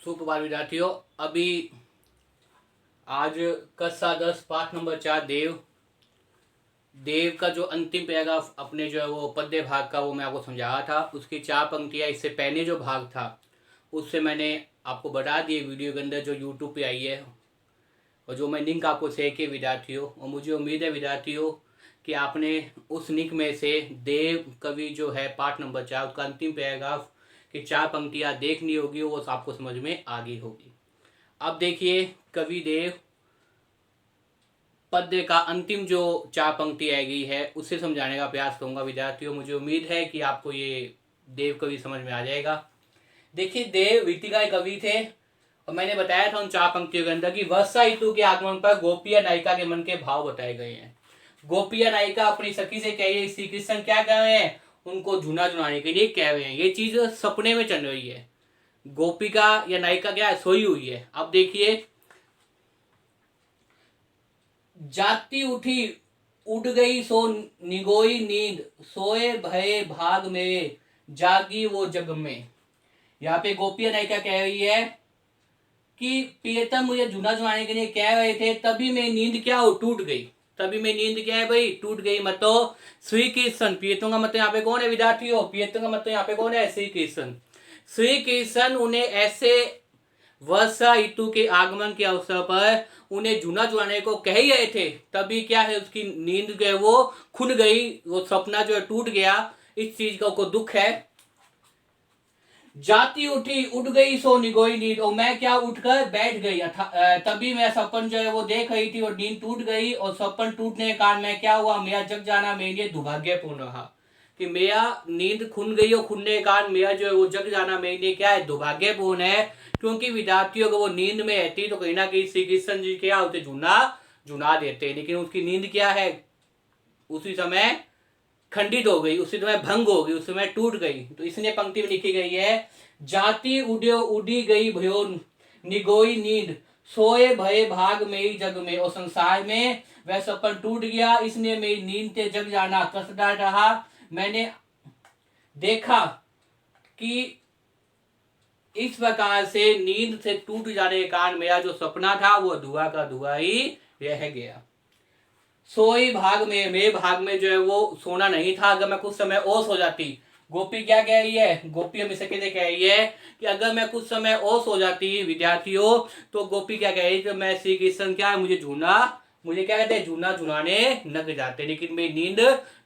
सुप्रभात विद्यार्थियों। अभी आज कक्षा 10 पाठ नंबर 4 देव देव का जो अंतिम पैराग्राफ अपने जो है वो पद्य भाग का वो मैं आपको समझा रहा था। उसकी 4 पंक्तियां इससे पहले जो भाग था उससे मैंने आपको बता दिए वीडियो के अंदर जो यूट्यूब पे आई है और जो मैं लिंक आपको शेयर किए विद्यार्थियों। और मुझे उम्मीद है विद्यार्थियों कि आपने उस लिंक में से देव कवि जो है पाठ नंबर 4 उसका अंतिम पैराग्राफ की 4 पंक्तियां देखनी होगी, वो आपको समझ में आ गई होगी। अब देखिए कवि देव पद्य का अंतिम जो 4 पंक्ति आई गई है उसे समझाने का प्रयास करूंगा विद्यार्थियों। मुझे उम्मीद है कि आपको ये देव कवि समझ में आ जाएगा। देखिए देव वीतिका कवि थे और मैंने बताया था उन 4 पंक्तियों के अंदर कि वर्षा ऋतु के आगमन पर गोपिया नायिका के मन के भाव बताए गए हैं। गोपिया नायिका अपनी सखी से कह रही है, श्री कृष्ण क्या कह रहे हैं, उनको झूना झुनाने के लिए कह रहे हैं। ये चीज सपने में चल रही है। गोपिका या नायिका क्या है, सोई हुई है। अब देखिए, जाती उठी उठ गई सो निगोई नींद, सोए भये भाग में जागी वो जग में। यहाँ पे गोपिया नायिका कह रही है कि प्रियतम मुझे झूना झुलाने के लिए कह रहे थे, तभी मैं नींद क्या हो टूट गई। तभी मैं नींद क्या है भाई, टूट गई। मतलब श्री कृष्ण, प्रियतम का मतलब यहाँ पे कौन है विद्यार्थियों, प्रियतम का मतलब यहाँ पे कौन है, श्री कृष्ण। श्री कृष्ण उन्हें ऐसे वर्षा ऋतु के आगमन के अवसर पर उन्हें झूना झुलाने को कह ही रहे थे, तभी क्या है उसकी नींद जो है वो खुल गई, वो सपना जो है टूट गया। इस चीज का को दुख है। जाती उठी उठ गई सो निगोई नींद, और मैं क्या उठकर बैठ गई, तभी मैं सपन जो है वो देख रही थी और नींद टूट गई। और सपन टूटने के कारण मैं क्या हुआ, मेरा जग जाना मेरे लिए दुर्भाग्यपूर्ण रहा। कि मेरा नींद खुल गई और खुलने के कारण मेरा जो है वो जग जाना मेरे लिए क्या है, दुर्भाग्यपूर्ण है। क्योंकि विद्यार्थियों को वो नींद में रहती तो कहीं ना कहीं श्री कृष्ण जी क्या होते, जुना देते, लेकिन उसकी नींद क्या है, उसी समय खंडित हो गई, उसी समय भंग हो गई, उस समय टूट गई। तो इसलिए पंक्ति में लिखी गई है, जाती उड्यो उड़ी गई भयो निगोई नींद, सोए भये भाग मेरी जग में। और संसार में वह सपन टूट गया, इसलिए मेरी नींद से जग जाना कष्टदायक रहा। मैंने देखा कि इस प्रकार से नींद से टूट जाने के कारण मेरा जो सपना था वो अधूरा का अधूरा ही रह गया। सोई भाग में, मेरे भाग में जो है वो सोना नहीं था। अगर मैं कुछ समय और सो जाती, गोपी क्या कह रही है, गोपी हमेशा कैसे कह रही है कि अगर मैं कुछ समय और सो जाती विद्यार्थियों, तो गोपी क्या कह रही है कि मैं श्री कृष्ण क्या है, मुझे क्या कहते हैं, झूना झुलाने लग जाते, लेकिन मेरी नींद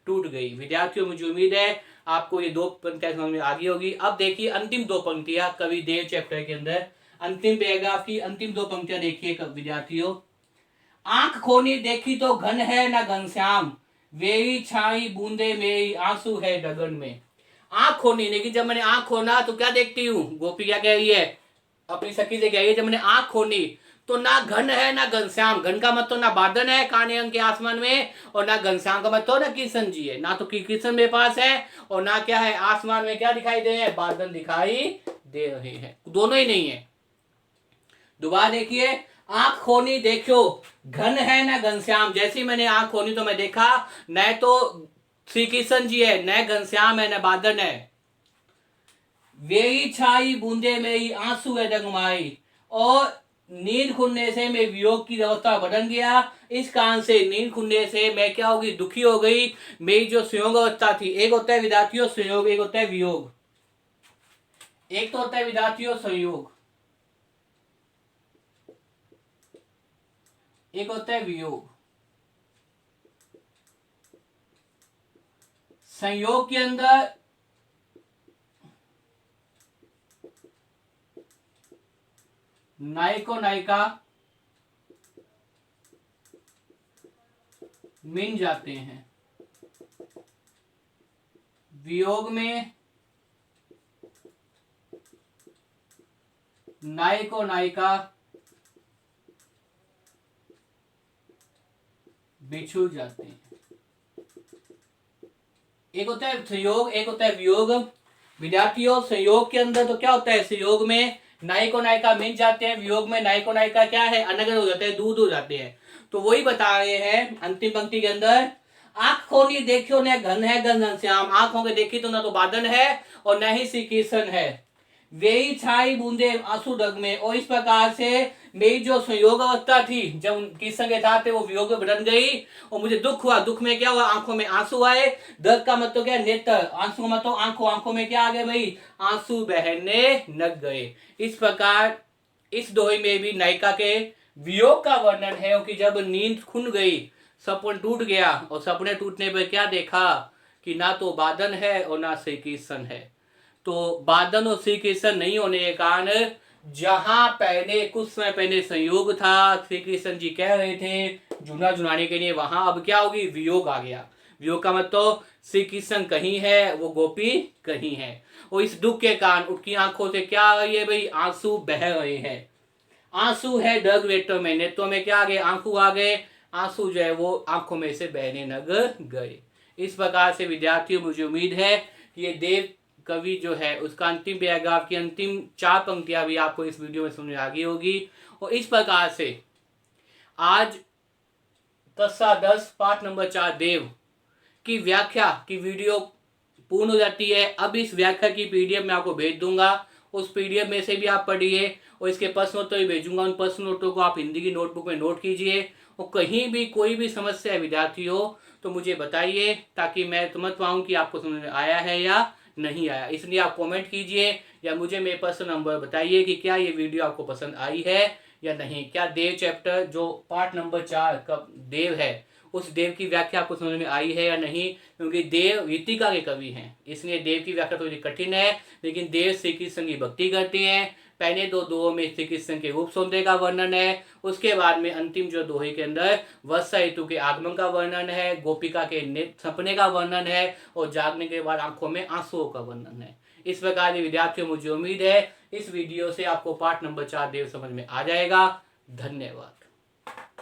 टूट गई। विद्यार्थियों मुझे उम्मीद है आपको ये 2 पंक्तियां समझ में आ गई होगी। अब देखिए अंतिम 2 पंक्तियां कवि देव चैप्टर के अंदर, अंतिम पैराग्राफ की अंतिम 2 पंक्तियां देखिए विद्यार्थियों। आंख खोनी देखी तो घन है न घनश्याम, वेरी छाई बूंदे मेरी आंसू है गगन में। आंख खोनी, लेकिन जब मैंने आंख खोना तो क्या देखती हूँ, गोपी क्या कह रही है, अपनी सखी से कह रही है, जब मैंने आंख खोनी तो ना घन है ना घनश्याम। घन का मतलब ना बादल है काले रंग के आसमान में, और ना घनश्याम का मतलब ना कृष्ण जी है। ना तो कृष्ण मेरे पास है और ना क्या है, आसमान में क्या दिखाई दे रहे हैं, बादल दिखाई दे रहे हैं, दोनों ही नहीं है। दोबारा देखिए, आंख खोनी देखो घन है न घनश्याम। जैसे ही मैंने आंख खोनी तो मैं देखा न तो श्री कृष्ण जी है, न घनश्याम है, न बादल है। वेरी छाई बूंदे मेरी आंसू है डगमाई, और नींद खुलने से मैं वियोग की अवस्था बदल गया। इस कारण से नींद खुलने से मैं क्या होगी, दुखी हो गई। मेरी जो संयोग अवस्था थी, एक होता है विद्यार्थियों संयोग, एक होता है वियोग। एक तो होता है विद्यार्थियों संयोग, एक होता है वियोग। संयोग के अंदर नायको नायिका मिल जाते हैं, वियोग में नायको नायिका बिछुड़ जाते हैं। एक होता है संयोग, एक होता है वियोग। विद्यार्थियों संयोग के अंदर तो क्या होता है, संयोग में नायको नायिका मिल जाते हैं, वियोग में नायको नायिका क्या है, अलग अलग हो जाते हैं, दूर दूर जाते हैं। तो वही बता रहे हैं अंतिम पंक्ति के अंदर, आंख खोली देखियो न घन है घन घनश्याम। आंख होकर देखी तो ना तो बादल है और न ही श्री कृष्ण है। वे छाई बूंदे आंसू डग में। और इस प्रकार से मेरी जो संयोग अवस्था थी, जब किशन के साथ थे, वो वियोग में बदल गई और मुझे दुख हुआ। दुख में क्या हुआ, आंखों में आंसू आए। डग का मतलब क्या, नेत्र। आंसू का मतलब आंखों। आंखों में क्या आ गए भाई, आंसू बहने लग गए। इस प्रकार इस दोहे में भी नायिका के वियोग का वर्णन है कि जब नींद खुल गई, सपन टूट गया, और सपने टूटने पर क्या देखा कि ना तो बादल है और ना श्री कृष्ण है। तो बादल और श्री कृष्ण नहीं होने के कारण जहां पहले कुछ समय पहले संयोग था, श्री कृष्ण जी कह रहे थे जुना जुनाने के लिए, वहां अब क्या होगी, वियोग आ गया। वियोग का मतलब श्री कृष्ण कहीं है, वो गोपी कहीं है। और इस दुख के कारण उनकी आंखों से क्या आ रही है भाई, आंसू बह रहे हैं। आंसू है डग नेत्रों में, नेत्रों में क्या आ गए, आंसू आ गए। आंसू जो है वो आंखों में से बहने लग गए। इस प्रकार से विद्यार्थियों, मुझे उम्मीद है कि ये देव कवि जो है उसका अंतिम पैराग्राफ की अंतिम 4 पंक्तियां भी आपको इस वीडियो में समझ में आ गई होगी। और इस प्रकार से आज कक्षा 10 पाठ नंबर 4 देव की व्याख्या की वीडियो पूर्ण हो जाती है। अब इस व्याख्या की पीडीएफ मैं आपको भेज दूंगा, उस पीडीएफ में से भी आप पढ़िए और इसके प्रश्न उत्तर भी भेजूंगा। उन प्रश्न उत्तरों को आप हिंदी की नोटबुक में नोट कीजिए और कहीं भी कोई भी समस्या विद्यार्थी हो तो मुझे बताइए, ताकि मैं समझ पाऊँ कि आपको समझ में आया है या नहीं आया। इसलिए आप कमेंट कीजिए या मुझे मेरे पर्सनल नंबर बताइए कि क्या ये वीडियो आपको पसंद आई है या नहीं। क्या देव चैप्टर जो पार्ट नंबर 4 का देव है, उस देव की व्याख्या आपको समझ में आई है या नहीं। क्योंकि देव रीतिका के कवि हैं, इसलिए देव की व्याख्या थोड़ी कठिन है। लेकिन देव श्री कृष्ण की भक्ति करते हैं। पहले 2 दोहों में श्री कृष्ण के रूप सौंदर्य का वर्णन है, उसके बाद में अंतिम जो दोहे के अंदर वर्षा ऋतु के आगमन का वर्णन है, गोपिका के सपने का वर्णन है और जागने के बाद आंखों में आंसुओं का वर्णन है। इस प्रकार के विद्यार्थियों, मुझे उम्मीद है इस वीडियो से आपको पाठ नंबर 4 देव समझ में आ जाएगा। धन्यवाद।